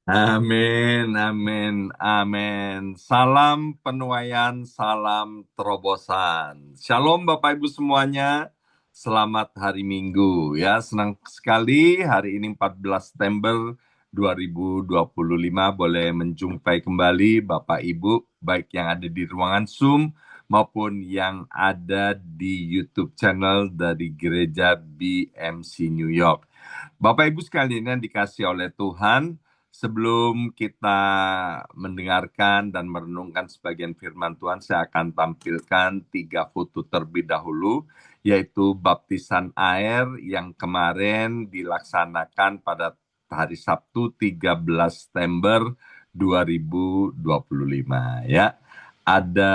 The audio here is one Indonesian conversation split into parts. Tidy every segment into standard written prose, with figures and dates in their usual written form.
Amin, amin, amin. Salam penuaian, salam terobosan. Shalom Bapak Ibu semuanya. Selamat hari Minggu ya. Senang sekali hari ini 14 September 2025 boleh menjumpai kembali Bapak Ibu baik yang ada di ruangan Zoom maupun yang ada di YouTube channel dari Gereja BMC New York. Bapak Ibu sekalian yang dikasih oleh Tuhan, sebelum kita mendengarkan dan merenungkan sebagian firman Tuhan, saya akan tampilkan 3 foto terlebih dahulu, yaitu baptisan air yang kemarin dilaksanakan pada hari Sabtu 13 September 2025 ya. Ada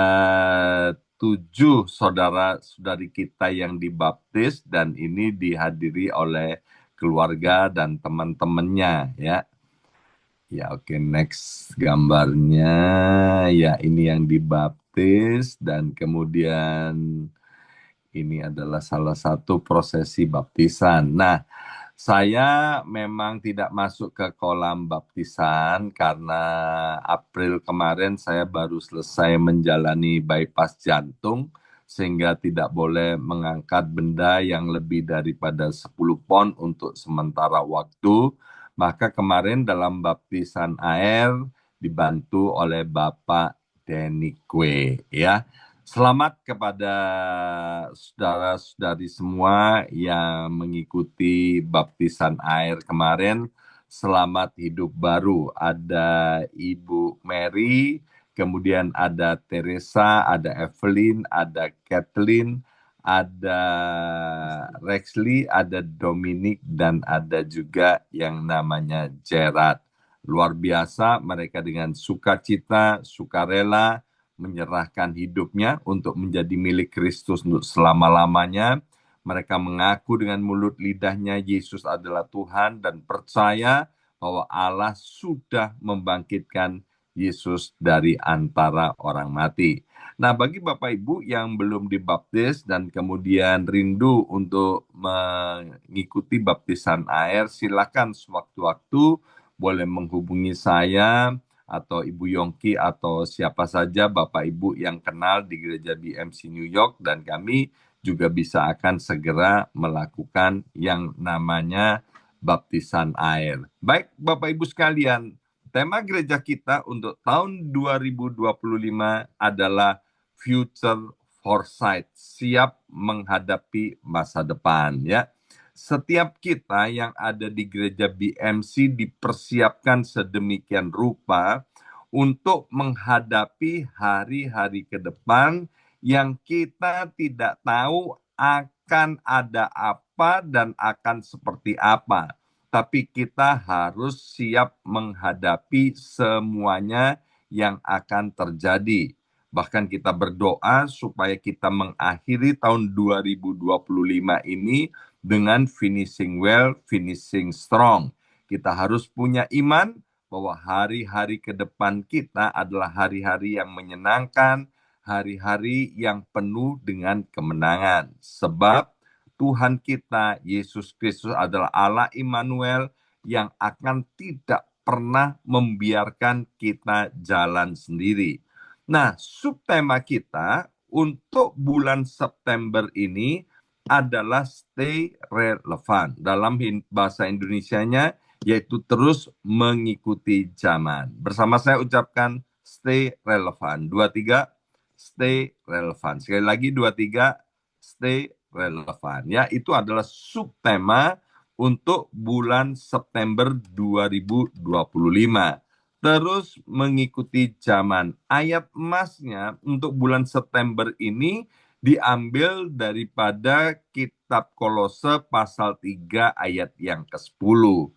7 saudara-saudari kita yang dibaptis dan ini dihadiri oleh keluarga dan teman-temannya ya. Ya oke, next gambarnya. Ya ini yang dibaptis dan kemudian ini adalah salah satu prosesi baptisan. Nah, saya memang tidak masuk ke kolam baptisan karena April kemarin saya baru selesai menjalani bypass jantung sehingga tidak boleh mengangkat benda yang lebih daripada 10 pon untuk sementara waktu. Maka kemarin dalam baptisan air dibantu oleh Bapak Denikwe ya. Selamat kepada saudara-saudari semua yang mengikuti baptisan air kemarin. Selamat hidup baru. Ada Ibu Mary, kemudian ada Teresa, ada Evelyn, ada Kathleen, ada Rexley, ada Dominic, dan ada juga yang namanya Gerard. Luar biasa, mereka dengan sukacita, sukarela, menyerahkan hidupnya untuk menjadi milik Kristus untuk selama-lamanya. Mereka mengaku dengan mulut lidahnya Yesus adalah Tuhan dan percaya bahwa Allah sudah membangkitkan Yesus dari antara orang mati. Nah, bagi Bapak Ibu yang belum dibaptis dan kemudian rindu untuk mengikuti baptisan air, silakan sewaktu-waktu boleh menghubungi saya atau Ibu Yongki atau siapa saja Bapak Ibu yang kenal di Gereja BMC New York, dan kami juga bisa akan segera melakukan yang namanya baptisan air. Baik Bapak Ibu sekalian, tema gereja kita untuk tahun 2025 adalah Future Foresight, siap menghadapi masa depan ya. Setiap kita yang ada di gereja BMC dipersiapkan sedemikian rupa untuk menghadapi hari-hari ke depan yang kita tidak tahu akan ada apa dan akan seperti apa. Tapi kita harus siap menghadapi semuanya yang akan terjadi. Bahkan kita berdoa supaya kita mengakhiri tahun 2025 ini dengan finishing well, finishing strong. Kita harus punya iman bahwa hari-hari ke depan kita adalah hari-hari yang menyenangkan, hari-hari yang penuh dengan kemenangan. Sebab Tuhan kita, Yesus Kristus adalah Allah Immanuel yang akan tidak pernah membiarkan kita jalan sendiri. Nah, subtema kita untuk bulan September ini adalah stay relevant. Dalam bahasa Indonesianya yaitu terus mengikuti zaman. Bersama saya ucapkan stay relevant. 2, 3, stay relevant. Sekali lagi 2, 3, stay relevant. Ya, itu adalah subtema untuk bulan September 2025. Terus mengikuti zaman. Ayat emasnya untuk bulan September ini diambil daripada kitab Kolose pasal 3 ayat yang ke-10.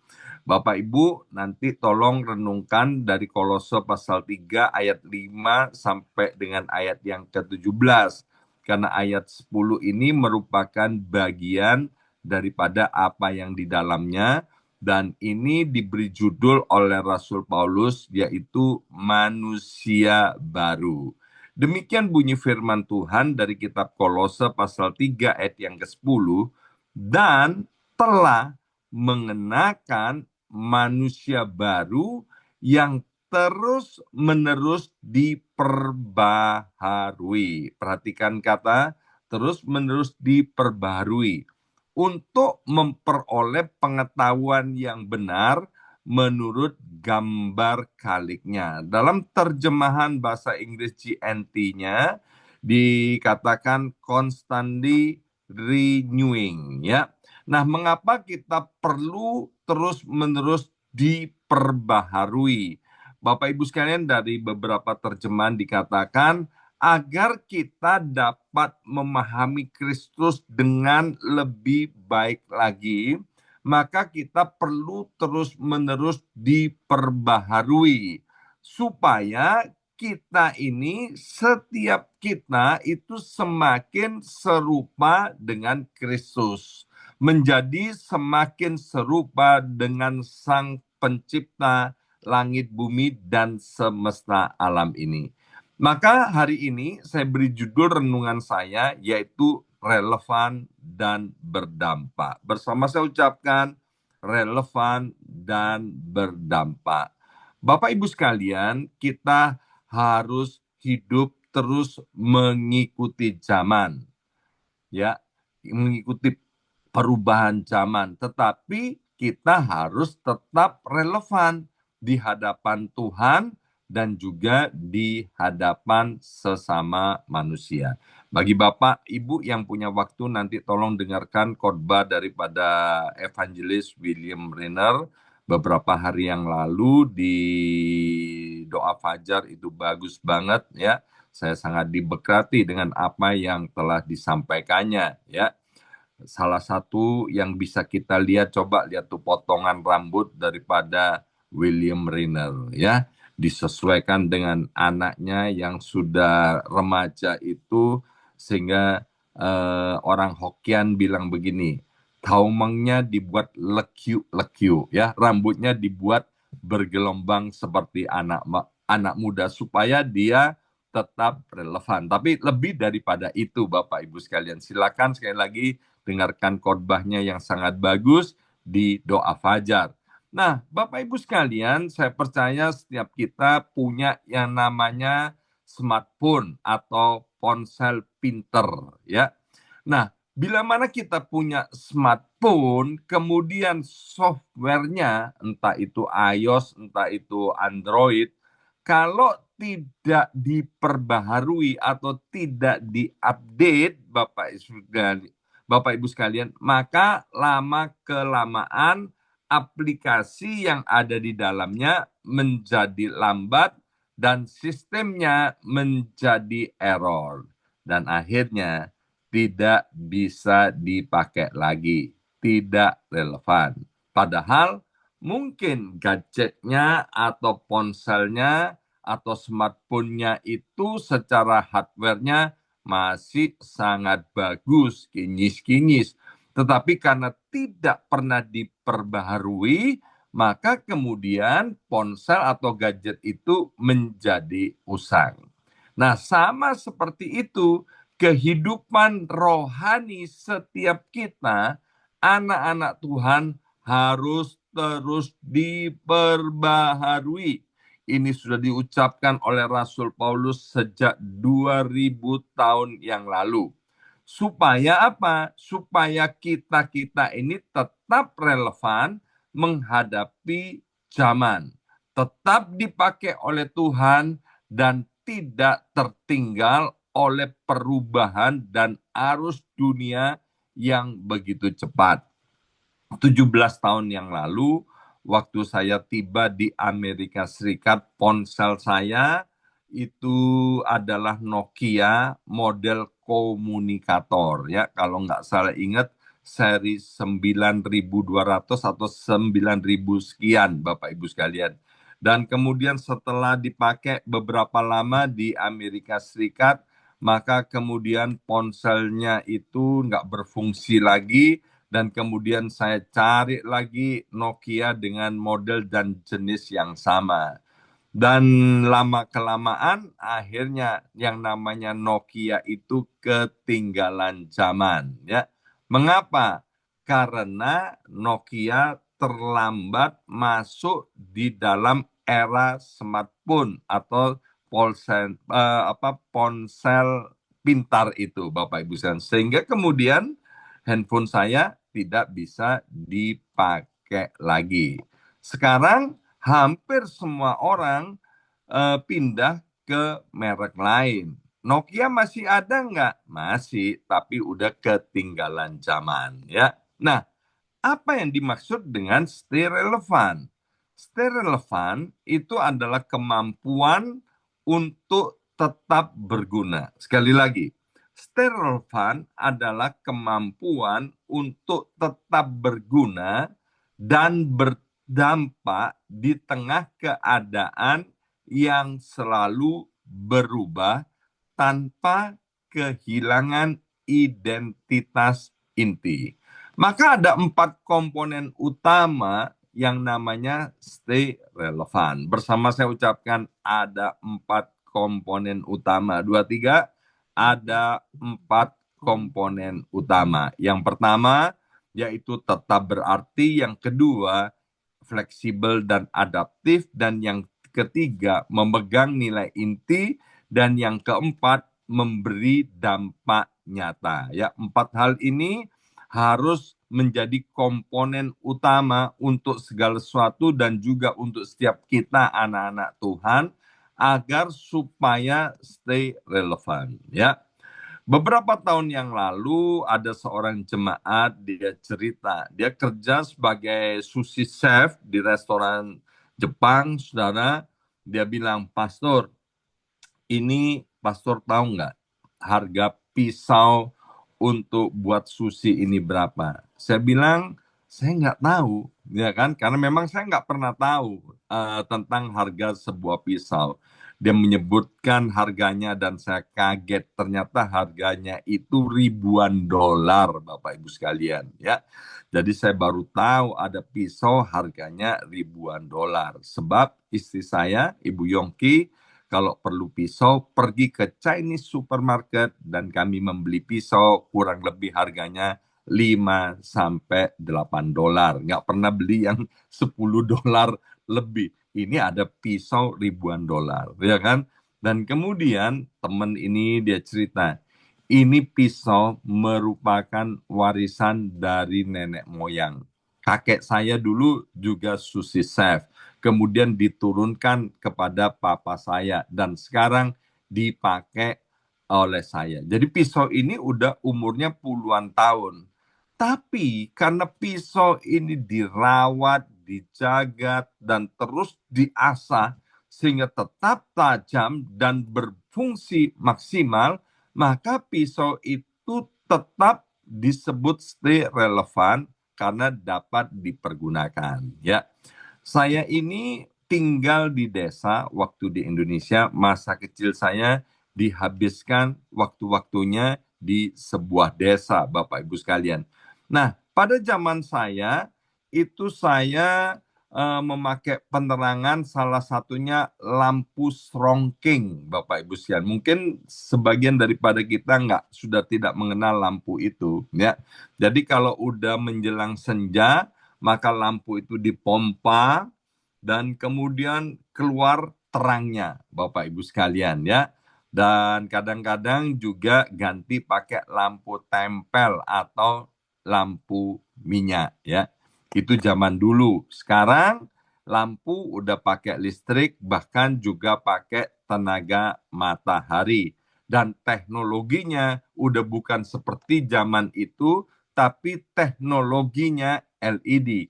Bapak Ibu nanti tolong renungkan dari Kolose pasal 3 ayat 5 sampai dengan ayat yang ke-17. Karena ayat 10 ini merupakan bagian daripada apa yang di dalamnya. Dan ini diberi judul oleh Rasul Paulus, yaitu manusia baru. Demikian bunyi firman Tuhan dari kitab Kolose pasal 3 ayat yang ke-10. Dan telah mengenakan manusia baru yang terus-menerus diperbaharui. Perhatikan kata terus-menerus diperbaharui untuk memperoleh pengetahuan yang benar menurut gambar kaliknya. Dalam terjemahan bahasa Inggris GNT-nya dikatakan constantly renewing, ya. Nah, mengapa kita perlu terus-menerus diperbaharui? Bapak Ibu sekalian, dari beberapa terjemahan dikatakan agar kita dapat memahami Kristus dengan lebih baik lagi, maka kita perlu terus-menerus diperbaharui supaya kita ini, setiap kita itu semakin serupa dengan Kristus, menjadi semakin serupa dengan Sang Pencipta langit, bumi, dan semesta alam ini. Maka hari ini saya beri judul renungan saya, yaitu relevan dan berdampak. Bersama saya ucapkan relevan dan berdampak. Bapak Ibu sekalian, kita harus hidup terus mengikuti zaman, ya, mengikuti perubahan zaman, tetapi kita harus tetap relevan di hadapan Tuhan dan juga di hadapan sesama manusia. Bagi Bapak, Ibu yang punya waktu, nanti tolong dengarkan khotbah daripada Evangelis William Renner beberapa hari yang lalu di doa fajar. Itu bagus banget, ya. Saya sangat diberkati dengan apa yang telah disampaikannya, ya. Salah satu yang bisa kita lihat, coba lihat tuh potongan rambut daripada William Renner, ya. Disesuaikan dengan anaknya yang sudah remaja itu, sehingga orang Hokkien bilang begini, taumengnya dibuat lekiu-lekiu, ya, rambutnya dibuat bergelombang seperti anak muda supaya dia tetap relevan. Tapi lebih daripada itu, Bapak Ibu sekalian, silakan sekali lagi dengarkan khotbahnya yang sangat bagus di doa fajar. Nah, Bapak Ibu sekalian, saya percaya setiap kita punya yang namanya smartphone atau ponsel pinter, ya. Nah, bila mana kita punya smartphone, kemudian softwarenya, entah itu iOS, entah itu Android, kalau tidak diperbaharui atau tidak diupdate, Bapak Ibu sekalian, maka lama-kelamaan aplikasi yang ada di dalamnya menjadi lambat dan sistemnya menjadi error. Dan akhirnya tidak bisa dipakai lagi, tidak relevan. Padahal mungkin gadgetnya atau ponselnya atau smartphone-nya itu secara hardware-nya masih sangat bagus, kinyis-kinyis. Tetapi karena tidak pernah diperbaharui, maka kemudian ponsel atau gadget itu menjadi usang. Nah, sama seperti itu, kehidupan rohani setiap kita, anak-anak Tuhan, harus terus diperbaharui. Ini sudah diucapkan oleh Rasul Paulus sejak 2000 tahun yang lalu. Supaya apa? Supaya kita-kita ini tetap relevan menghadapi zaman. Tetap dipakai oleh Tuhan dan tidak tertinggal oleh perubahan dan arus dunia yang begitu cepat. 17 tahun yang lalu, waktu saya tiba di Amerika Serikat, ponsel saya itu adalah Nokia model komunikator, ya. Kalau nggak salah ingat, seri 9200 atau 9000 sekian, Bapak Ibu sekalian. Dan kemudian setelah dipakai beberapa lama di Amerika Serikat, maka kemudian ponselnya itu nggak berfungsi lagi, dan kemudian saya cari lagi Nokia dengan model dan jenis yang sama. Dan lama-kelamaan akhirnya yang namanya Nokia itu ketinggalan zaman, ya. Mengapa? Karena Nokia terlambat masuk di dalam era smartphone atau ponsel pintar itu, Bapak Ibu sekalian. Sehingga kemudian handphone saya tidak bisa dipakai lagi. Sekarang hampir semua orang pindah ke merek lain. Nokia masih ada nggak? Masih, tapi udah ketinggalan zaman ya. Nah, apa yang dimaksud dengan stay relevan? Stay relevan itu adalah kemampuan untuk tetap berguna. Sekali lagi, stay relevan adalah kemampuan untuk tetap berguna dan berdampak di tengah keadaan yang selalu berubah tanpa kehilangan identitas inti. Maka ada 4 komponen utama yang namanya stay relevan. Bersama saya ucapkan ada 4 komponen utama. 2, 3, ada 4 komponen utama. Yang pertama yaitu tetap berarti, yang kedua fleksibel dan adaptif, dan yang ketiga memegang nilai inti, dan yang keempat memberi dampak nyata. Ya, 4 hal ini harus menjadi komponen utama untuk segala sesuatu dan juga untuk setiap kita anak-anak Tuhan agar supaya stay relevan ya. Beberapa tahun yang lalu ada seorang jemaat, dia cerita, dia kerja sebagai sushi chef di restoran Jepang, saudara. Dia bilang, "Pastor, ini pastor tahu nggak harga pisau untuk buat sushi ini berapa?" Saya bilang, saya nggak tahu, ya kan? Karena memang saya nggak pernah tahu tentang harga sebuah pisau. Dia menyebutkan harganya dan saya kaget. Ternyata harganya itu ribuan dolar, Bapak Ibu sekalian. Ya, jadi saya baru tahu ada pisau harganya ribuan dolar. Sebab istri saya, Ibu Yongki, kalau perlu pisau pergi ke Chinese supermarket dan kami membeli pisau kurang lebih harganya 5 sampai 8 dolar. Nggak pernah beli yang 10 dolar lebih. Ini ada pisau ribuan dolar, ya kan? Dan kemudian teman ini dia cerita, ini pisau merupakan warisan dari nenek moyang. Kakek saya dulu juga sushi chef, kemudian diturunkan kepada papa saya, dan sekarang dipakai oleh saya. Jadi pisau ini udah umurnya puluhan tahun. Tapi karena pisau ini dirawat, dijaga, dan terus diasah sehingga tetap tajam dan berfungsi maksimal, maka pisau itu tetap disebut stay relevan karena dapat dipergunakan. Ya, saya ini tinggal di desa waktu di Indonesia, masa kecil saya dihabiskan waktu-waktunya di sebuah desa, Bapak Ibu sekalian. Nah, pada zaman saya, itu saya memakai penerangan salah satunya lampu serongking, Bapak Ibu sekalian. Mungkin sebagian daripada kita sudah tidak mengenal lampu itu. Ya. Jadi kalau udah menjelang senja, maka lampu itu dipompa dan kemudian keluar terangnya, Bapak Ibu sekalian ya. Dan kadang-kadang juga ganti pakai lampu tempel atau lampu minyak ya. Itu zaman dulu. Sekarang lampu udah pakai listrik, bahkan juga pakai tenaga matahari. Dan teknologinya udah bukan seperti zaman itu, tapi teknologinya LED.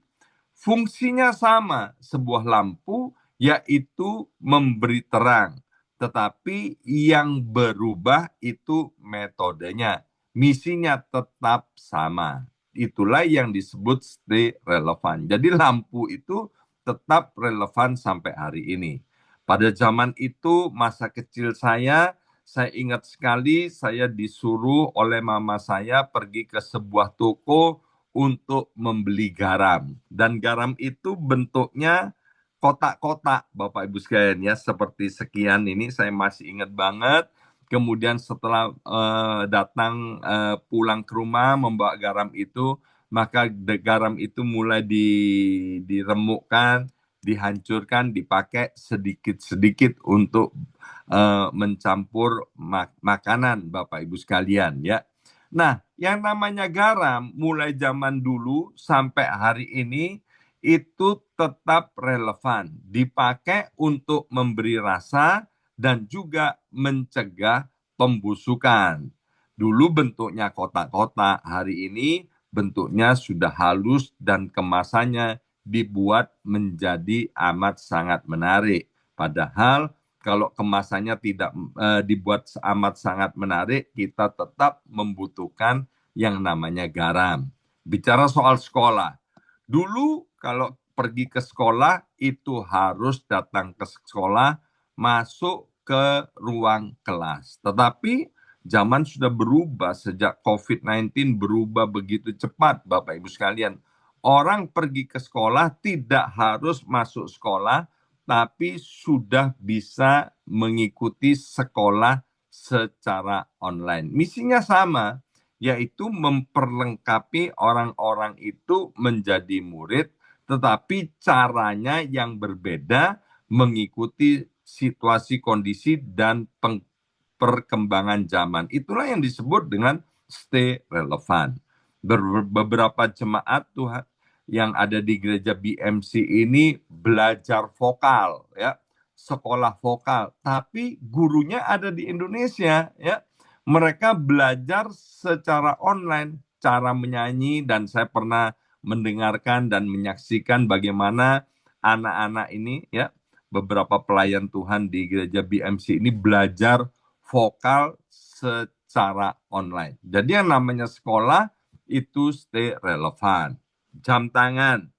Fungsinya sama, sebuah lampu yaitu memberi terang. Tetapi yang berubah itu metodenya. Misinya tetap sama. Itulah yang disebut stay relevan. Jadi lampu itu tetap relevan sampai hari ini. Pada zaman itu, masa kecil saya ingat sekali saya disuruh oleh mama saya pergi ke sebuah toko untuk membeli garam. Dan garam itu bentuknya kotak-kotak, Bapak Ibu sekalian ya, seperti sekian ini saya masih ingat banget. Kemudian setelah datang pulang ke rumah membawa garam itu, maka garam itu mulai diremukkan, dihancurkan, dipakai sedikit-sedikit untuk mencampur makanan Bapak Ibu sekalian ya. Nah, yang namanya garam mulai zaman dulu sampai hari ini itu tetap relevan, dipakai untuk memberi rasa dan juga mencegah pembusukan. Dulu bentuknya kotak-kotak, hari ini bentuknya sudah halus dan kemasannya dibuat menjadi amat sangat menarik. Padahal kalau kemasannya tidak dibuat amat sangat menarik, kita tetap membutuhkan yang namanya garam. Bicara soal sekolah, dulu kalau pergi ke sekolah itu harus datang ke sekolah, masuk ke ruang kelas. Tetapi zaman sudah berubah sejak COVID-19 berubah begitu cepat Bapak Ibu sekalian. Orang pergi ke sekolah tidak harus masuk sekolah, tapi sudah bisa mengikuti sekolah secara online. Misinya sama, yaitu memperlengkapi orang-orang itu menjadi murid, tetapi caranya yang berbeda mengikuti situasi, kondisi, dan perkembangan zaman. Itulah yang disebut dengan stay relevant. Beberapa jemaat Tuhan yang ada di gereja BMC ini belajar vokal ya, sekolah vokal, tapi gurunya ada di Indonesia ya. Mereka belajar secara online cara menyanyi, dan saya pernah mendengarkan dan menyaksikan bagaimana anak-anak ini ya, beberapa pelayan Tuhan di gereja BMC ini belajar vokal secara online. Jadi yang namanya sekolah itu stay relevan. Jam tangan.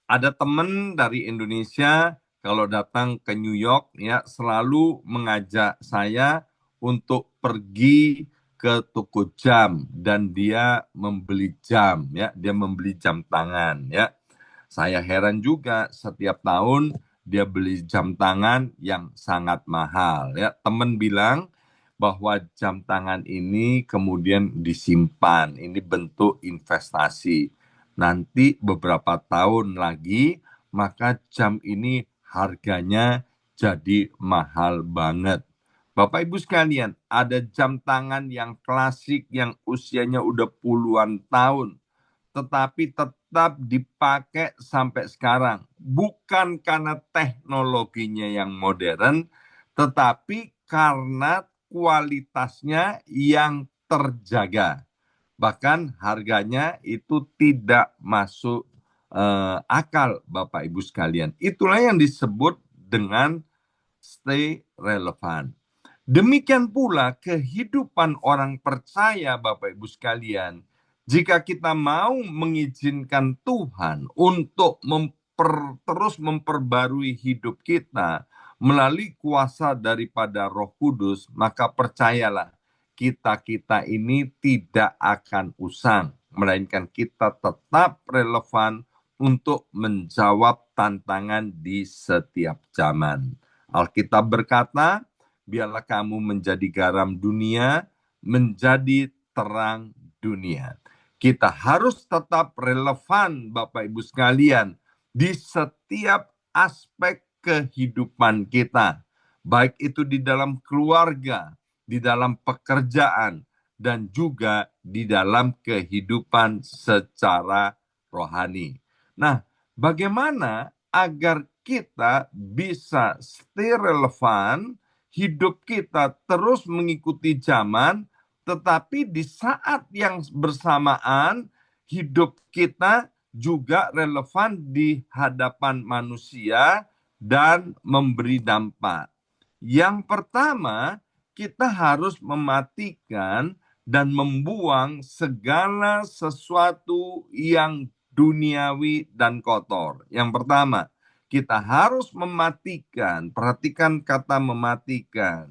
Ada teman dari Indonesia kalau datang ke New York ya selalu mengajak saya untuk pergi ke toko jam dan dia membeli jam ya, dia membeli jam tangan ya. Saya heran juga setiap tahun dia beli jam tangan yang sangat mahal ya. Teman bilang bahwa jam tangan ini kemudian disimpan, ini bentuk investasi. Nanti beberapa tahun lagi, maka jam ini harganya jadi mahal banget. Bapak Ibu sekalian, ada jam tangan yang klasik yang usianya udah puluhan tahun, tetapi tetap dipakai sampai sekarang. Bukan karena teknologinya yang modern, tetapi karena kualitasnya yang terjaga. Bahkan harganya itu tidak masuk akal Bapak Ibu sekalian. Itulah yang disebut dengan stay relevant. Demikian pula kehidupan orang percaya Bapak Ibu sekalian. Jika kita mau mengizinkan Tuhan untuk terus memperbarui hidup kita melalui kuasa daripada Roh Kudus, maka percayalah kita ini tidak akan usang, melainkan kita tetap relevan untuk menjawab tantangan di setiap zaman. Alkitab berkata, biarlah kamu menjadi garam dunia, menjadi terang dunia. Kita harus tetap relevan Bapak Ibu sekalian di setiap aspek kehidupan kita. Baik itu di dalam keluarga, di dalam pekerjaan, dan juga di dalam kehidupan secara rohani. Nah, bagaimana agar kita bisa stay relevan, hidup kita terus mengikuti zaman, tetapi di saat yang bersamaan hidup kita juga relevan di hadapan manusia dan memberi dampak. Yang pertama, kita harus mematikan dan membuang segala sesuatu yang duniawi dan kotor. Yang pertama, kita harus mematikan, perhatikan kata mematikan.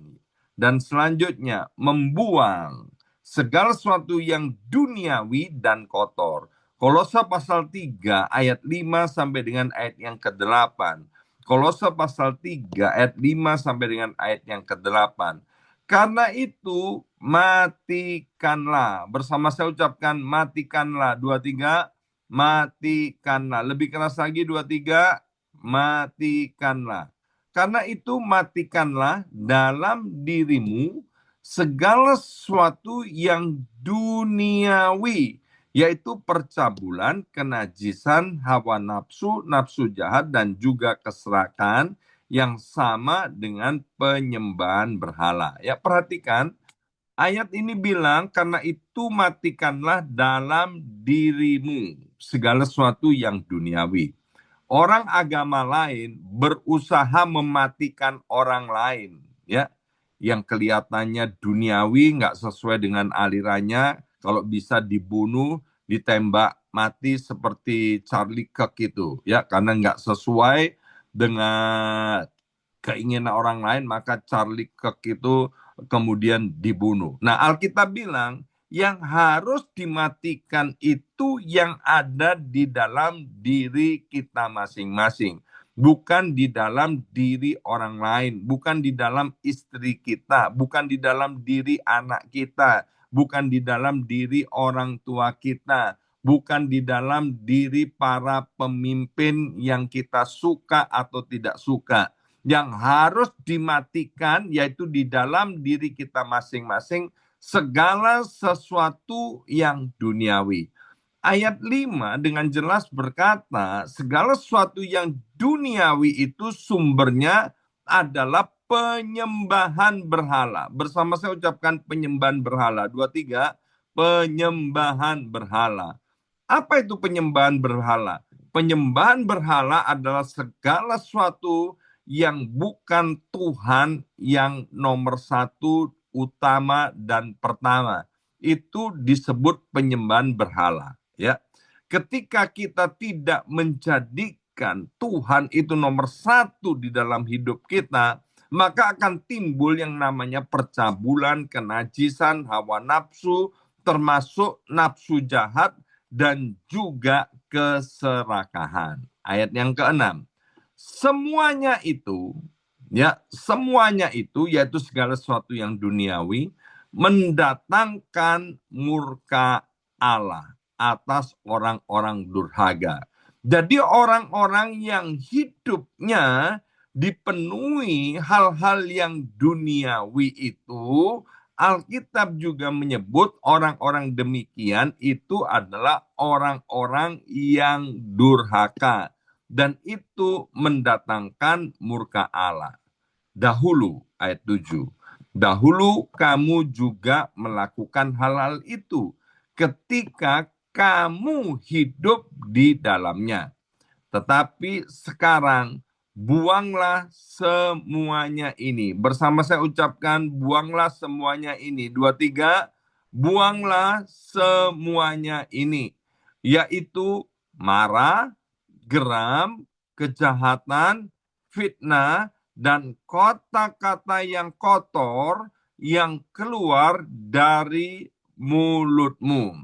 Dan selanjutnya, membuang segala sesuatu yang duniawi dan kotor. Kolose pasal 3 ayat 5 sampai dengan ayat yang ke-8. Kolose pasal 3 ayat 5 sampai dengan ayat yang ke-8. Karena itu matikanlah. Bersama saya ucapkan matikanlah. 2, 3. Matikanlah. Lebih keras lagi 2, 3. matikanlah. Karena itu matikanlah dalam dirimu segala sesuatu yang duniawi, yaitu percabulan, kenajisan, hawa nafsu, nafsu jahat, dan juga keserakahan yang sama dengan penyembahan berhala. Ya, perhatikan, ayat ini bilang, karena itu matikanlah dalam dirimu segala sesuatu yang duniawi. Orang agama lain berusaha mematikan orang lain, ya, yang kelihatannya duniawi, nggak sesuai dengan alirannya, kalau bisa dibunuh, ditembak mati seperti Charlie Kirk itu, ya, karena nggak sesuai dengan keinginan orang lain, maka Charlie Kirk itu kemudian dibunuh. Nah, Alkitab bilang yang harus dimatikan itu yang ada di dalam diri kita masing-masing, bukan di dalam diri orang lain, bukan di dalam istri kita, bukan di dalam diri anak kita, bukan di dalam diri orang tua kita, bukan di dalam diri para pemimpin yang kita suka atau tidak suka. Yang harus dimatikan yaitu di dalam diri kita masing-masing segala sesuatu yang duniawi. Ayat 5 dengan jelas berkata, segala sesuatu yang duniawi itu sumbernya adalah penyembahan berhala. Bersama saya ucapkan penyembahan berhala. 2, 3, penyembahan berhala. Apa itu penyembahan berhala? Penyembahan berhala adalah segala sesuatu yang bukan Tuhan yang nomor satu, utama, dan pertama. Itu disebut penyembahan berhala. Ya, ketika kita tidak menjadikan Tuhan itu nomor satu di dalam hidup kita, maka akan timbul yang namanya percabulan, kenajisan, hawa nafsu, termasuk nafsu jahat, dan juga keserakahan. Ayat yang keenam. Semuanya itu, ya, semuanya itu yaitu segala sesuatu yang duniawi mendatangkan murka Allah atas orang-orang durhaka. Jadi orang-orang yang hidupnya dipenuhi hal-hal yang duniawi itu, Alkitab juga menyebut orang-orang demikian itu adalah orang-orang yang durhaka. Dan itu mendatangkan murka Allah. Dahulu, ayat 7. Dahulu kamu juga melakukan hal-hal itu ketika kamu hidup di dalamnya. Tetapi sekarang buanglah semuanya ini. Bersama saya ucapkan, buanglah semuanya ini. 2, 3, buanglah semuanya ini. Yaitu marah, geram, kejahatan, fitnah, dan kata-kata yang kotor yang keluar dari mulutmu.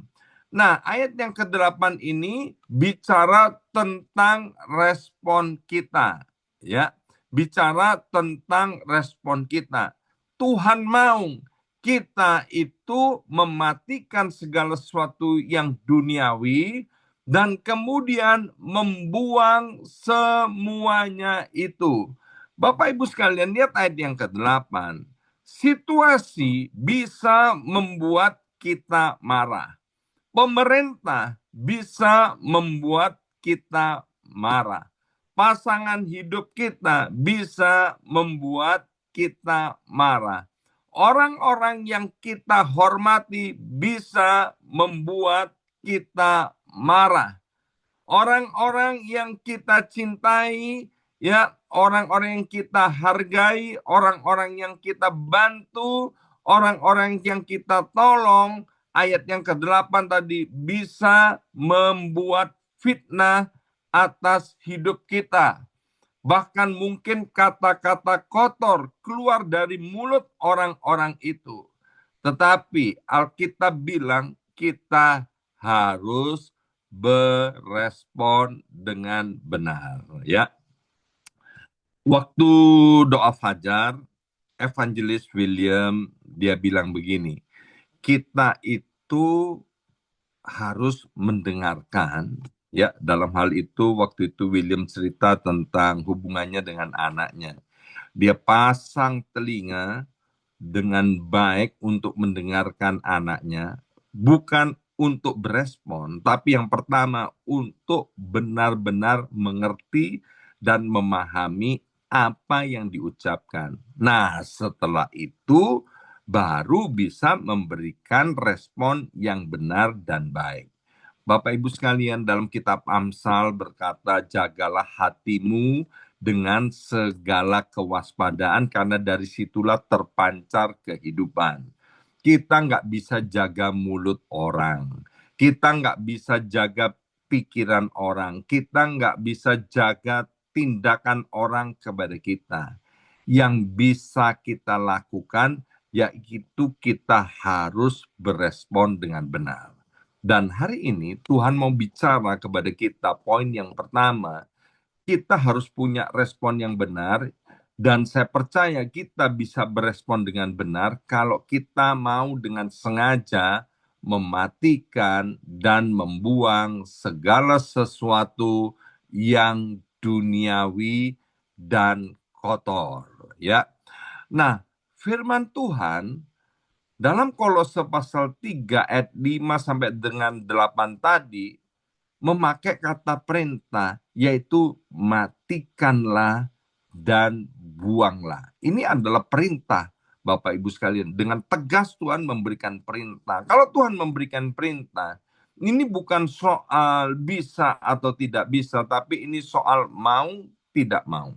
Nah, ayat yang ke-8 ini bicara tentang respon kita, ya. Bicara tentang respon kita. Tuhan mau kita itu mematikan segala sesuatu yang duniawi dan kemudian membuang semuanya itu. Bapak Ibu sekalian, lihat ayat yang ke-8. Situasi bisa membuat kita marah. Pemerintah bisa membuat kita marah. Pasangan hidup kita bisa membuat kita marah. Orang-orang yang kita hormati bisa membuat kita marah. Orang-orang yang kita cintai, ya, orang-orang yang kita hargai, orang-orang yang kita bantu, orang-orang yang kita tolong, ayat yang ke-8 tadi, bisa membuat fitnah atas hidup kita. Bahkan mungkin kata-kata kotor keluar dari mulut orang-orang itu. Tetapi Alkitab bilang kita harus berespon dengan benar, ya. Waktu doa fajar, Evangelis William dia bilang begini, kita itu harus mendengarkan Ya, dalam hal itu waktu itu William cerita tentang hubungannya dengan anaknya. Dia pasang telinga dengan baik untuk mendengarkan anaknya, bukan untuk berespon, tapi yang pertama untuk benar-benar mengerti dan memahami apa yang diucapkan. Nah, setelah itu baru bisa memberikan respon yang benar dan baik. Bapak Ibu sekalian, dalam kitab Amsal berkata, jagalah hatimu dengan segala kewaspadaan karena dari situlah terpancar kehidupan. Kita nggak bisa jaga mulut orang. Kita nggak bisa jaga pikiran orang. Kita nggak bisa jaga tindakan orang kepada kita. Yang bisa kita lakukan, yaitu kita harus berespon dengan benar. Dan hari ini Tuhan mau bicara kepada kita, poin yang pertama, kita harus punya respon yang benar, dan saya percaya kita bisa berespon dengan benar kalau kita mau dengan sengaja mematikan dan membuang segala sesuatu yang duniawi dan kotor, ya. Nah, firman Tuhan dalam Kolose pasal 3 ayat 5 sampai dengan 8 tadi memakai kata perintah, yaitu matikanlah dan buanglah. Ini adalah perintah, Bapak Ibu sekalian. Dengan tegas Tuhan memberikan perintah. Kalau Tuhan memberikan perintah, ini bukan soal bisa atau tidak bisa, tapi ini soal mau tidak mau.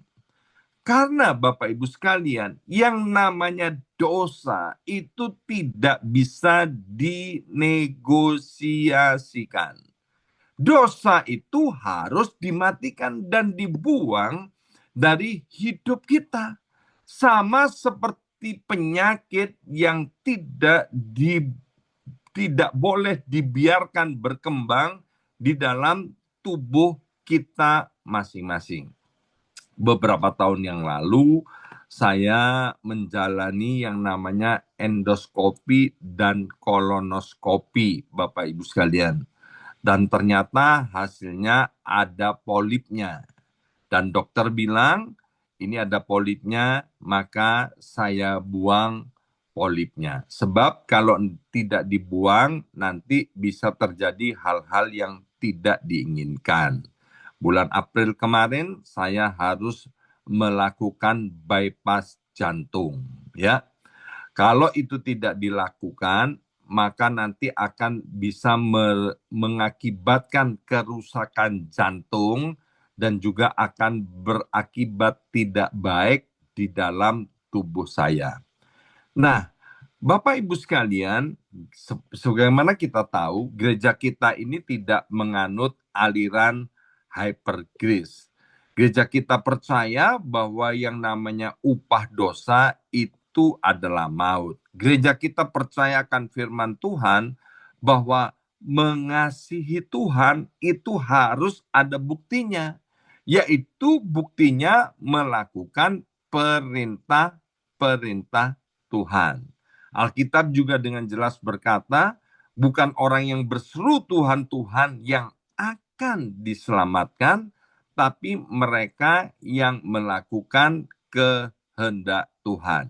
Karena Bapak Ibu sekalian, yang namanya dosa itu tidak bisa dinegosiasikan. Dosa itu harus dimatikan dan dibuang dari hidup kita. Sama seperti penyakit yang tidak boleh dibiarkan berkembang di dalam tubuh kita masing-masing. Beberapa tahun yang lalu saya menjalani yang namanya endoskopi dan kolonoskopi, Bapak Ibu sekalian. Dan ternyata hasilnya ada polipnya. Dan dokter bilang, ini ada polipnya, maka saya buang polipnya. Sebab kalau tidak dibuang, nanti bisa terjadi hal-hal yang tidak diinginkan. Bulan April kemarin, saya harus melakukan bypass jantung. Ya, kalau itu tidak dilakukan, maka nanti akan bisa mengakibatkan kerusakan jantung dan juga akan berakibat tidak baik di dalam tubuh saya. Nah, Bapak Ibu sekalian, sebagaimana kita tahu, gereja kita ini tidak menganut aliran hyper grace. Gereja kita percaya bahwa yang namanya upah dosa itu adalah maut. Gereja kita percayakan firman Tuhan bahwa mengasihi Tuhan itu harus ada buktinya, yaitu buktinya melakukan perintah-perintah Tuhan. Alkitab juga dengan jelas berkata, bukan orang yang berseru Tuhan, Tuhan yang akan diselamatkan, tapi mereka yang melakukan kehendak Tuhan.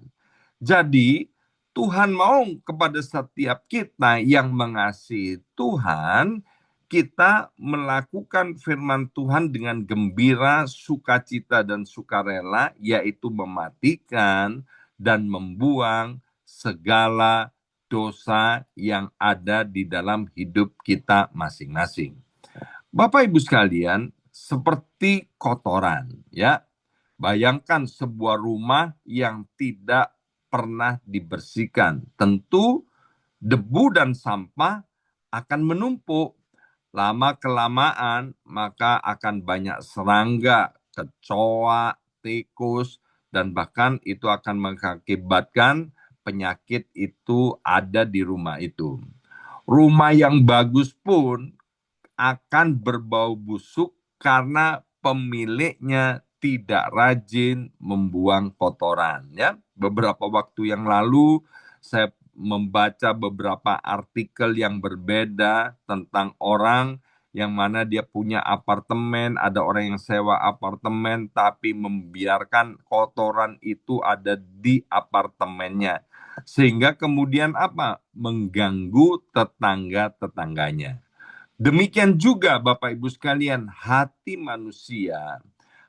Jadi, Tuhan mau kepada setiap kita yang mengasihi Tuhan, kita melakukan firman Tuhan dengan gembira, sukacita, dan sukarela, yaitu mematikan dan membuang segala dosa yang ada di dalam hidup kita masing-masing. Bapak Ibu sekalian, seperti kotoran, ya. Bayangkan sebuah rumah yang tidak pernah dibersihkan. Tentu debu dan sampah akan menumpuk. Lama-kelamaan maka akan banyak serangga, kecoa, tikus, dan bahkan itu akan mengakibatkan penyakit itu ada di rumah itu. Rumah yang bagus pun akan berbau busuk karena pemiliknya tidak rajin membuang kotoran, ya. Beberapa waktu yang lalu saya membaca beberapa artikel yang berbeda tentang orang yang mana dia punya apartemen, ada orang yang sewa apartemen, tapi membiarkan kotoran itu ada di apartemennya. Sehingga kemudian apa? Mengganggu tetangga-tetangganya. Demikian juga Bapak Ibu sekalian, hati manusia.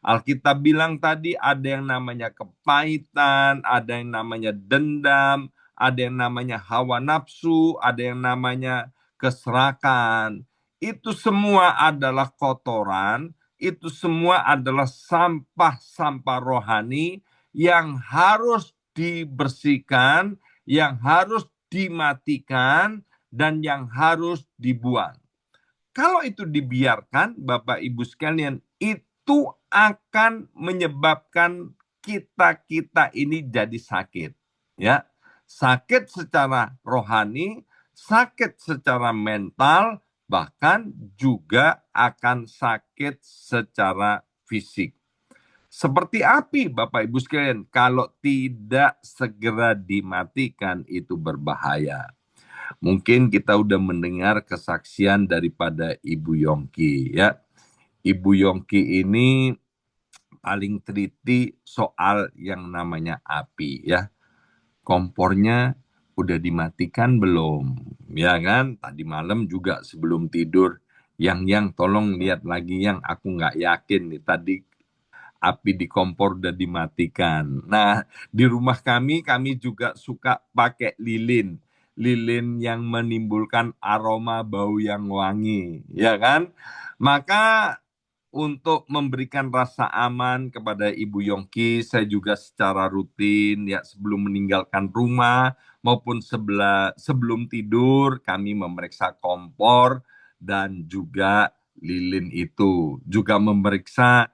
Alkitab bilang tadi ada yang namanya kepahitan, ada yang namanya dendam, ada yang namanya hawa nafsu, ada yang namanya keserakan. Itu semua adalah kotoran, itu semua adalah sampah-sampah rohani yang harus dibersihkan, yang harus dimatikan, dan yang harus dibuang. Kalau itu dibiarkan, Bapak Ibu sekalian, itu akan menyebabkan kita ini jadi sakit. Ya, sakit secara rohani, sakit secara mental, bahkan juga akan sakit secara fisik. Seperti api, Bapak Ibu sekalian, kalau tidak segera dimatikan itu berbahaya. Mungkin kita udah mendengar kesaksian daripada Ibu Yongki ya. Ibu Yongki ini paling teliti soal yang namanya api ya. Kompornya udah dimatikan belum? Ya kan? Tadi malam juga sebelum tidur, yang tolong lihat lagi yang aku nggak yakin nih tadi api di kompor udah dimatikan. Nah, di rumah kami juga suka pakai lilin. Lilin yang menimbulkan aroma bau yang wangi, ya kan? Maka untuk memberikan rasa aman kepada Ibu Yongki, saya juga secara rutin ya sebelum meninggalkan rumah maupun sebelum tidur kami memeriksa kompor dan juga lilin itu, juga memeriksa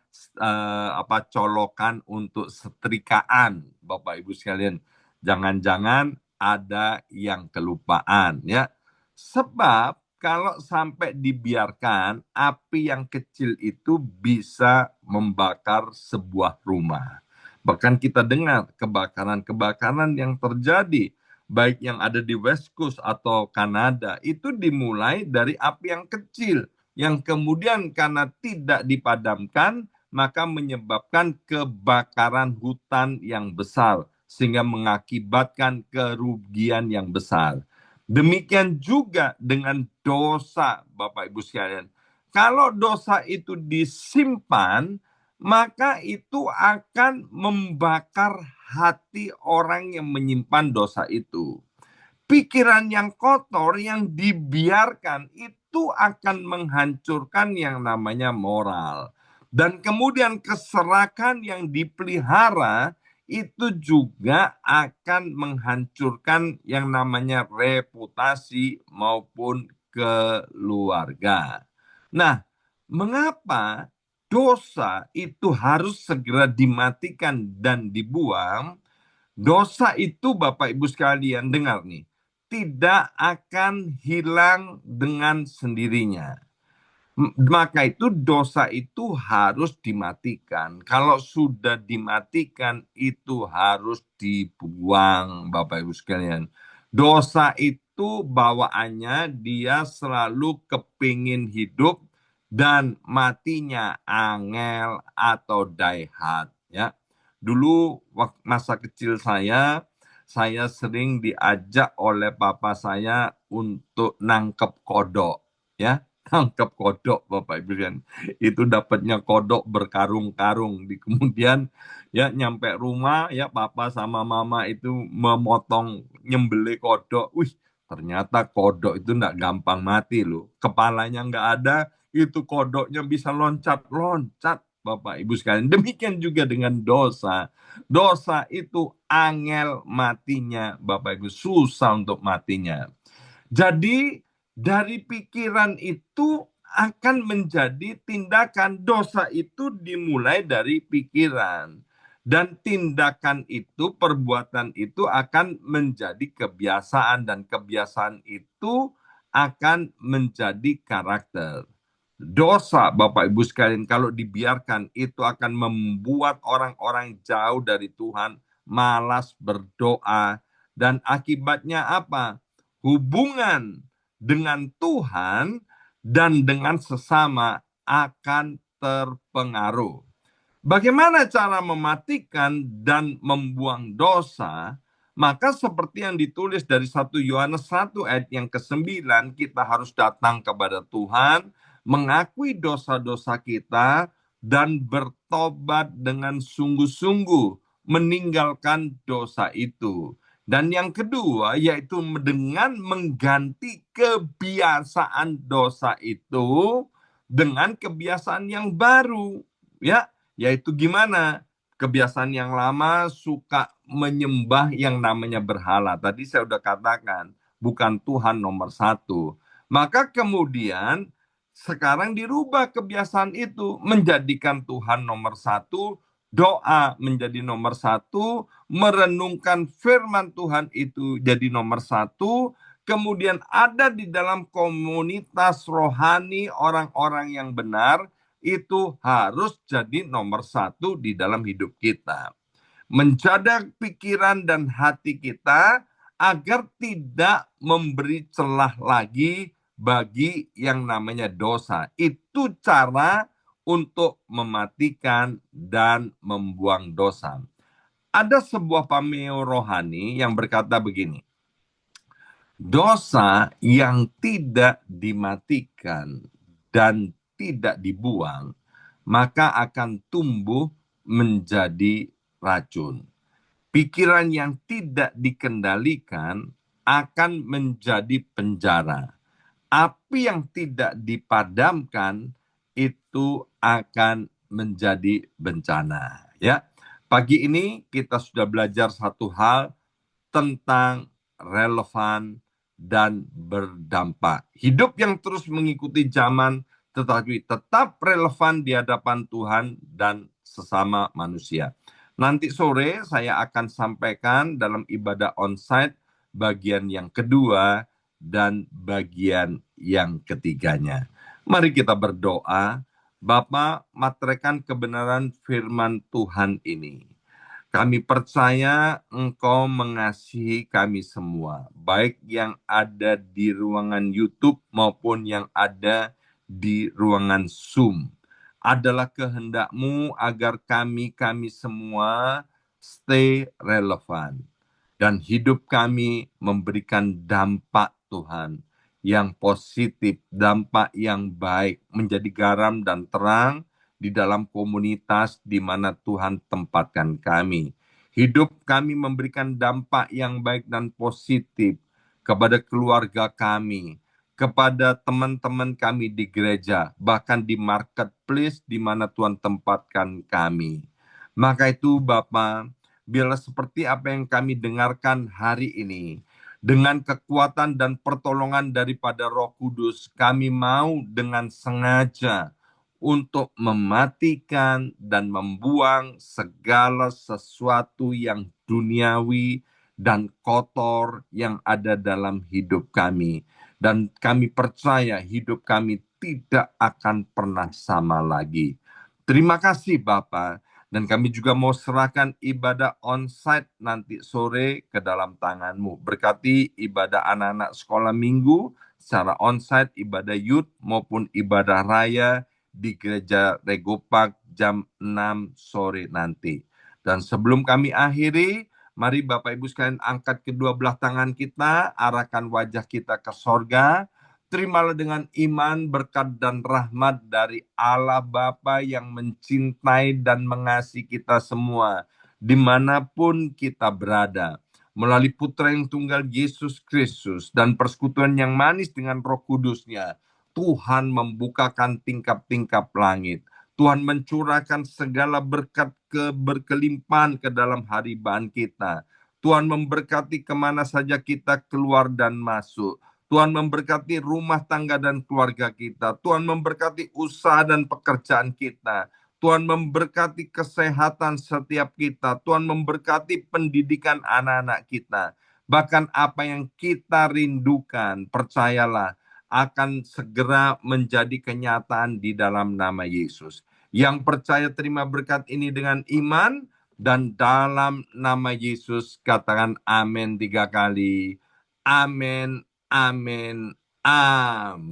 colokan untuk setrikaan, Bapak Ibu sekalian. Jangan-jangan ada yang kelupaan ya. Sebab kalau sampai dibiarkan, api yang kecil itu bisa membakar sebuah rumah. Bahkan kita dengar kebakaran-kebakaran yang terjadi, baik yang ada di West Coast atau Kanada, itu dimulai dari api yang kecil, yang kemudian karena tidak dipadamkan, maka menyebabkan kebakaran hutan yang besar, sehingga mengakibatkan kerugian yang besar. Demikian juga dengan dosa, Bapak Ibu sekalian. Kalau dosa itu disimpan, maka itu akan membakar hati orang yang menyimpan dosa itu. Pikiran yang kotor yang dibiarkan itu akan menghancurkan yang namanya moral. Dan kemudian keserakan yang dipelihara itu juga akan menghancurkan yang namanya reputasi maupun keluarga. Nah, mengapa dosa itu harus segera dimatikan dan dibuang? Dosa itu Bapak Ibu sekalian dengar nih, tidak akan hilang dengan sendirinya. Maka itu dosa itu harus dimatikan. Kalau sudah dimatikan itu harus dibuang Bapak Ibu sekalian. Dosa itu bawaannya dia selalu kepingin hidup dan matinya angel atau die hard ya. Dulu waktu masa kecil saya sering diajak oleh papa saya untuk nangkep kodok ya. Tangkap kodok Bapak Ibu sekalian. Itu dapatnya kodok berkarung-karung. Di kemudian ya nyampe rumah ya papa sama mama itu memotong nyembelih kodok. Wih, ternyata kodok itu enggak gampang mati loh. Kepalanya enggak ada, itu kodoknya bisa loncat-loncat Bapak Ibu sekalian. Demikian juga dengan dosa. Dosa itu angel matinya Bapak Ibu, susah untuk matinya. Jadi dari pikiran itu akan menjadi tindakan. Dosa itu dimulai dari pikiran. Dan tindakan itu, perbuatan itu akan menjadi kebiasaan. Dan kebiasaan itu akan menjadi karakter. Dosa, Bapak Ibu sekalian, kalau dibiarkan, itu akan membuat orang-orang jauh dari Tuhan, malas berdoa. Dan akibatnya apa? Hubungan dengan Tuhan dan dengan sesama akan terpengaruh. Bagaimana cara mematikan dan membuang dosa? Maka seperti yang ditulis dari 1 Yohanes 1 ayat yang ke-9, kita harus datang kepada Tuhan, mengakui dosa-dosa kita, dan bertobat dengan sungguh-sungguh, meninggalkan dosa itu. Dan yang kedua, yaitu dengan mengganti kebiasaan dosa itu dengan kebiasaan yang baru. Ya, yaitu gimana? Kebiasaan yang lama suka menyembah yang namanya berhala. Tadi saya udah katakan, bukan Tuhan nomor satu. Maka kemudian sekarang dirubah kebiasaan itu, menjadikan Tuhan nomor satu, doa menjadi nomor satu, merenungkan firman Tuhan itu jadi nomor satu, kemudian ada di dalam komunitas rohani orang-orang yang benar, itu harus jadi nomor satu di dalam hidup kita. Menjaga pikiran dan hati kita agar tidak memberi celah lagi bagi yang namanya dosa. Itu cara untuk mematikan dan membuang dosa. Ada sebuah pameo rohani yang berkata begini, dosa yang tidak dimatikan dan tidak dibuang, maka akan tumbuh menjadi racun. Pikiran yang tidak dikendalikan akan menjadi penjara. Api yang tidak dipadamkan itu akan menjadi bencana. Ya, pagi ini kita sudah belajar satu hal tentang relevan dan berdampak. Hidup yang terus mengikuti zaman, tetapi tetap relevan di hadapan Tuhan dan sesama manusia. Nanti sore saya akan sampaikan dalam ibadah onsite bagian yang kedua dan bagian yang ketiganya. Mari kita berdoa. Bapa, materaikan kebenaran firman Tuhan ini. Kami percaya Engkau mengasihi kami semua, baik yang ada di ruangan YouTube maupun yang ada di ruangan Zoom. Adalah kehendak-Mu agar kami semua stay relevan. Dan hidup kami memberikan dampak Tuhan yang positif, dampak yang baik, menjadi garam dan terang di dalam komunitas di mana Tuhan tempatkan kami. Hidup kami memberikan dampak yang baik dan positif kepada keluarga kami, kepada teman-teman kami di gereja, bahkan di marketplace di mana Tuhan tempatkan kami. Maka itu Bapa, biarlah seperti apa yang kami dengarkan hari ini, dengan kekuatan dan pertolongan daripada Roh Kudus, kami mau dengan sengaja untuk mematikan dan membuang segala sesuatu yang duniawi dan kotor yang ada dalam hidup kami. Dan kami percaya hidup kami tidak akan pernah sama lagi. Terima kasih Bapak. Dan kami juga mau serahkan ibadah onsite nanti sore ke dalam tangan-Mu. Berkati ibadah anak-anak sekolah minggu secara onsite, ibadah youth maupun ibadah raya di gereja Regopak jam 6 sore nanti. Dan sebelum kami akhiri, mari Bapak Ibu sekalian angkat kedua belah tangan kita, arahkan wajah kita ke sorga. Terimalah dengan iman, berkat dan rahmat dari Allah Bapa yang mencintai dan mengasihi kita semua, dimanapun kita berada. Melalui Putra yang tunggal Yesus Kristus dan persekutuan yang manis dengan Roh Kudus-Nya, Tuhan membukakan tingkap-tingkap langit. Tuhan mencurahkan segala berkat berkelimpahan ke dalam hariban kita. Tuhan memberkati kemana saja kita keluar dan masuk. Tuhan memberkati rumah tangga dan keluarga kita. Tuhan memberkati usaha dan pekerjaan kita. Tuhan memberkati kesehatan setiap kita. Tuhan memberkati pendidikan anak-anak kita. Bahkan apa yang kita rindukan, percayalah, akan segera menjadi kenyataan di dalam nama Yesus. Yang percaya terima berkat ini dengan iman, dan dalam nama Yesus katakan amin 3 kali. Amin. Amin, Amin.